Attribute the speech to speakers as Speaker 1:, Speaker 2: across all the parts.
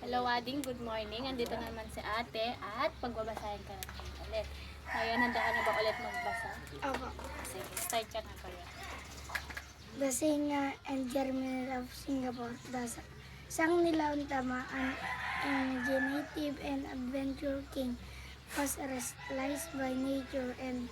Speaker 1: Hello, Wading. Good morning. Andito naman si ate at pagbabasahin ka natin ulit. Ngayon, handa ka na ba ulit magbasa?
Speaker 2: Opo.
Speaker 1: Sige, start ka na kuya.
Speaker 2: The singer and German of Singapore. The sang nila Untama, an imaginative and adventure king, was restless by nature and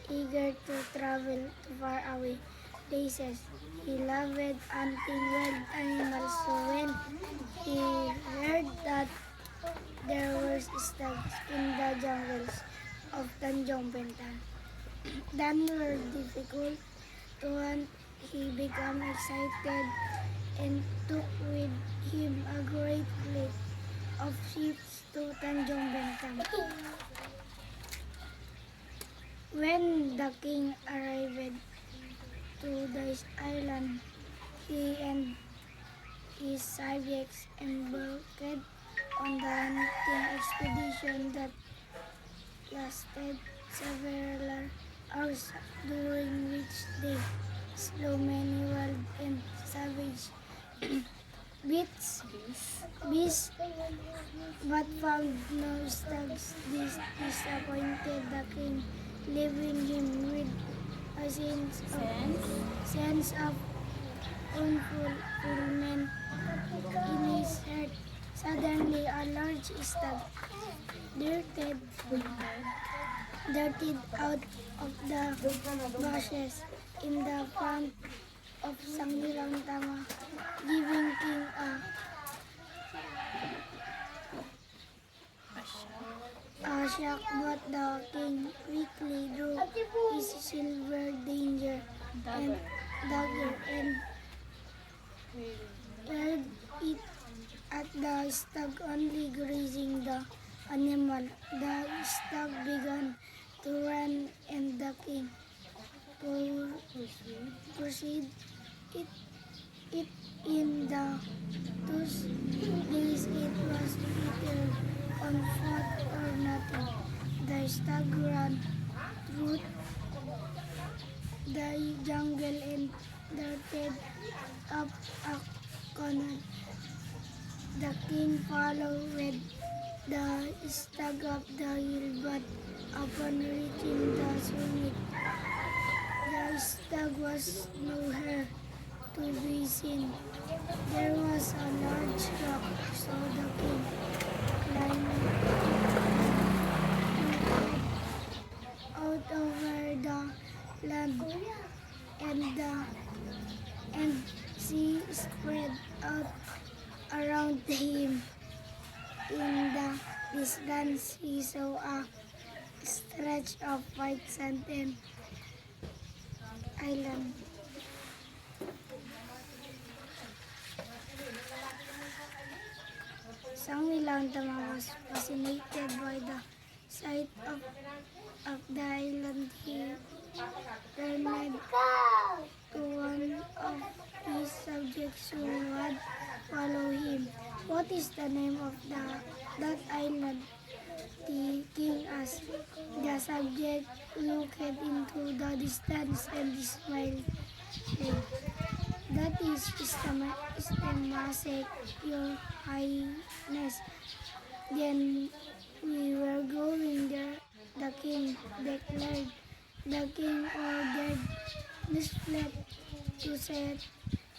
Speaker 2: eager to travel to far away places. He loved hunting wild animals, so when he heard that there were stags in the jungles of Tanjong Bentan that were difficult to hunt, he became excited and took with him a great fleet of ships to Tanjong Bentan. When the king arrived to this island, he and his subjects embarked on the hunting expedition that lasted several hours, during which they slew many wild and savage beasts, but found no stags. This disappointed the king, leaving him with a sense of unfulfillment in his heart. Suddenly, a large stag darted out of the bushes in the front of Sanglilang Tama, giving King a shock, but the king quickly drew his silver dagger and hurled it at the stag, only grazing the animal. The stag began to run, and the king pursued it in the 2 days. It was either on foot or nothing. The stag ran through the jungle and darted up a canal. The king followed with the stag up the hill, but upon reaching the summit, the stag was nowhere to be seen. There was a large rock, so the king climbed out over the land, and sea spread out around him. In the distance, he saw a stretch of white sand and island. Sanglilang Tama was fascinated by the sight of the island. He turned to one of his subjects who had followed him. What is the name of that island? The king asked. The subject looked into the distance and smiled. That is Istamasek, your highness. Then we were going there, the king declared. The king ordered this fleet to set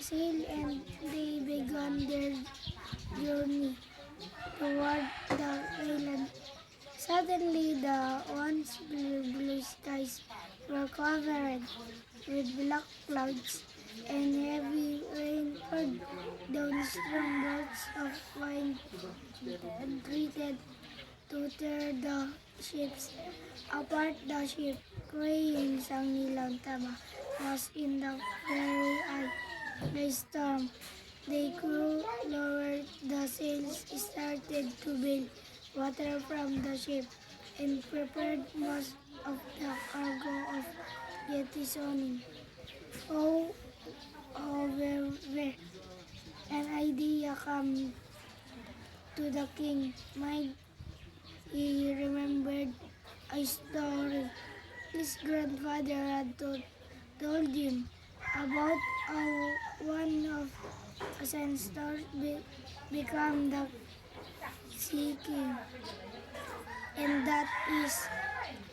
Speaker 2: sail, and they began their journey toward the island. Suddenly, the once blue skies were covered with black clouds, and heavy rain poured down. Strong bolts of wind threatened to tear the ships apart. The ship, crying Sanglilang Tama, was in the very eye of the storm. The crew lowered the sails, started to bail water from the ship, and prepared most of the cargo of jettisoning. However, an idea came to the king. He remembered a story his grandfather had told him about how one of a sandstorm became the seeking, and that his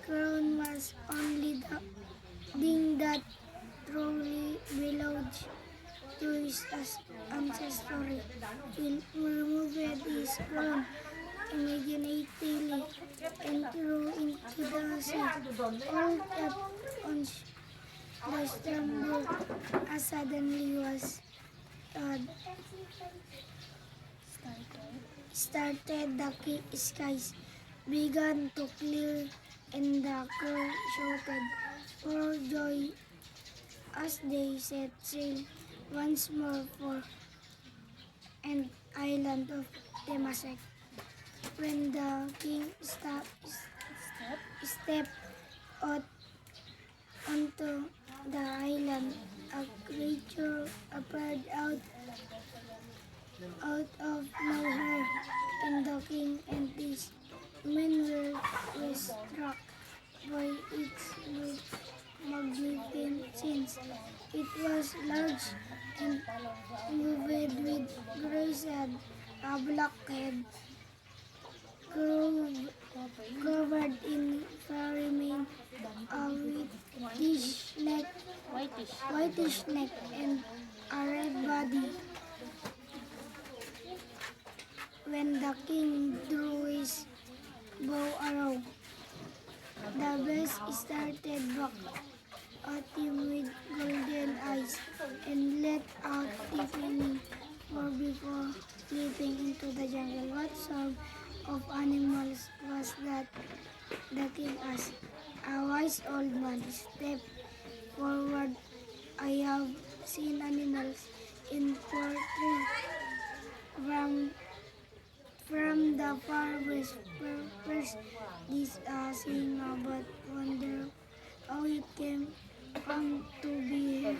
Speaker 2: crown was only the thing that truly belonged to his ancestry. He removed his crown immediately and threw into the sea. All that on the stumble as suddenly was uh, started the skies began to clear and the crew shouted for joy as they set sail once more for an island of Temasek. When the king stepped out onto the island, a creature appeared out of nowhere, and the king and his men were struck by its magnificence. It was large and moved with grace and a black head, covered in furry mane, a whitish neck, and a red body. When the king drew his bow arrow, the beast started back at him with golden eyes and let out deafening roar before leaping into the jungle. What sort of animals was that? The king asked. A wise old man stepped forward. I have seen animals in portrait from the far west. First, this seeing but wonder how it came to be here.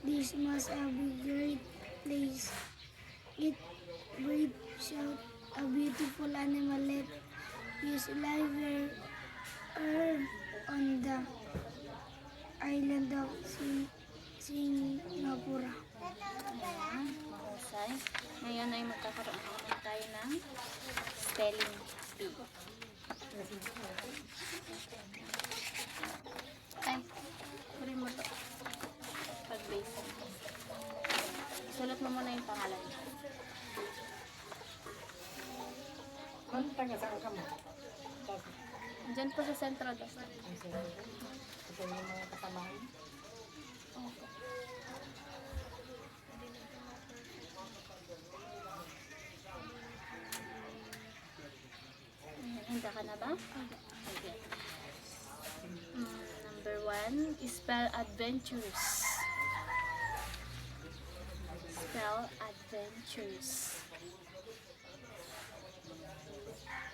Speaker 2: This must be a great place. It breathes out a beautiful animal. Let his life here on the island of Singapore.
Speaker 1: Ayan, mahusay. Ngayon ay magkakaroon naman tayo ng spelling bee. Ay, kunin mo to. Pag-base. Sulat mo muna yung pangalan.
Speaker 3: Saan ka mo?
Speaker 1: Diyan po sa sentro.
Speaker 3: Ito yung mga kasamahan.
Speaker 1: Opo. Handa ka na ba? Okay. Number 1, spell adventures. Spell adventures.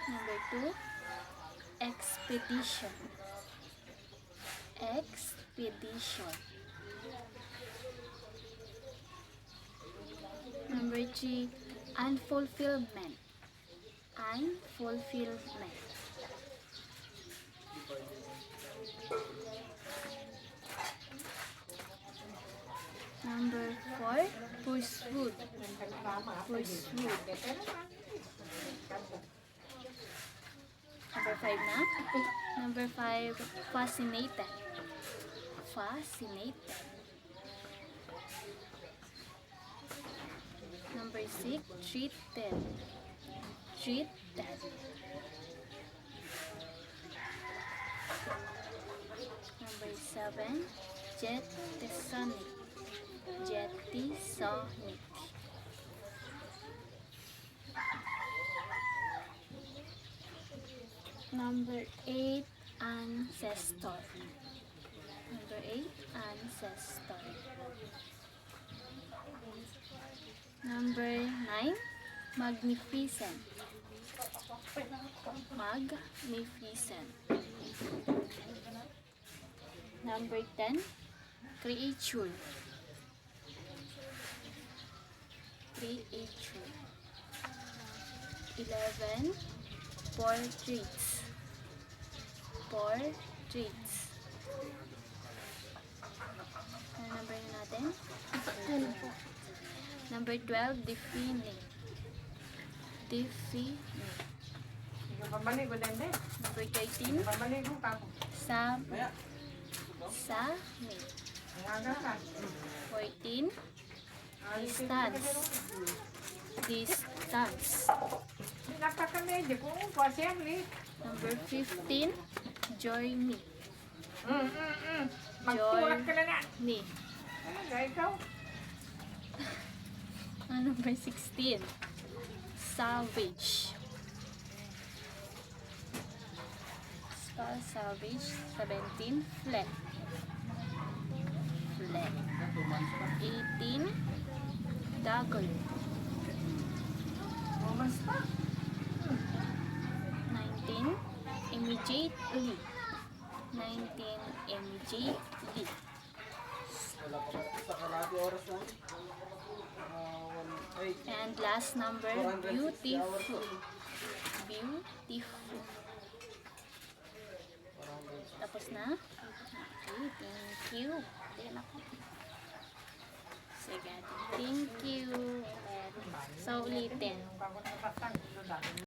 Speaker 1: Number 2, expedition. Expedition. Number 3, unfulfillment. Unfulfillment. Number 4, pursuit. Pursuit. Number 5 na? Number 5, fascinated. Fascinated. Number 6, treated. Treated. Number 7, jetisonic. Jetisonic. Number 8, ancestor. Number 8, ancestor. Number 9, magnificent. Magnificent. Number 10, creature. Creature. 11, portraits. Portraits. Ano number na natin? 12. Number 12, defining. Tiffany.
Speaker 3: Ikaw pabalik ko din.
Speaker 1: Number 13,
Speaker 3: Pabalik ko ka.
Speaker 1: Sam. Sa.
Speaker 3: Ang aga ka.
Speaker 1: 14, distance. Distance.
Speaker 3: Napaka-medyo ko. Assembly.
Speaker 1: Number 15, join me.
Speaker 3: Magtulak ka na na.
Speaker 1: Me.
Speaker 3: Ikaw.
Speaker 1: Number 16, savage. Spell savage. 17, flat. Flat. 18, dagger.
Speaker 3: Mas pa.
Speaker 1: 19, immediately. 19, immediately. And last number, beautiful. Beautiful. Tapos na? Okay, thank you. Ayan ako. Sige, thank you. So, ulitin.
Speaker 3: Yung bago na patang.